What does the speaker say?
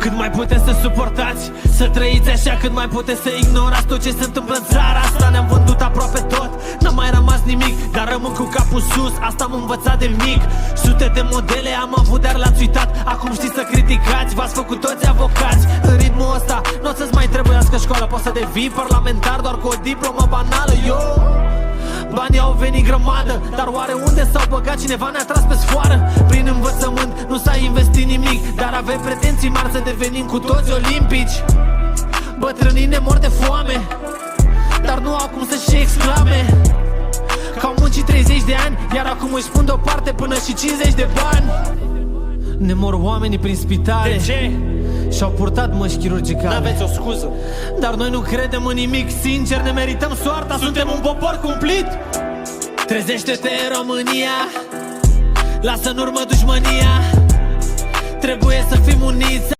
Cât mai puteți să suportați, să trăiți așa, cât mai puteți să ignorați tot ce se întâmplă în țara asta. Ne-am vândut aproape tot, n-a mai rămas nimic, dar rămân cu capul sus, asta am învățat de mic. Sute de modele am avut, dar l-ați uitat. Acum știți să criticați, v-ați făcut toți avocați. În ritmul ăsta n-o să-ți mai trebuiască școală, poți să devii parlamentar doar cu o diplomă banală. Banii au venit grămadă, dar oare unde s-au băgat? Cineva ne-a tras pe sfoară. Prin învățământ nu s-a investit nimic, dar avem pretenții mari să devenim cu toți olimpici. Bătrânii ne mor de foame, dar nu au cum să-și exclame că au muncit 30 de ani, iar acum își pun deoparte până și 50 de bani. Ne mor oamenii prin spitale. De ce? Și-au purtat măști chirurgicale. N-aveți o scuză. Dar noi nu credem în nimic, sincer, ne merităm soarta. Suntem un popor cumplit. Trezește-te, România, lasă în urmă dușmănia. Trebuie să fim uniți.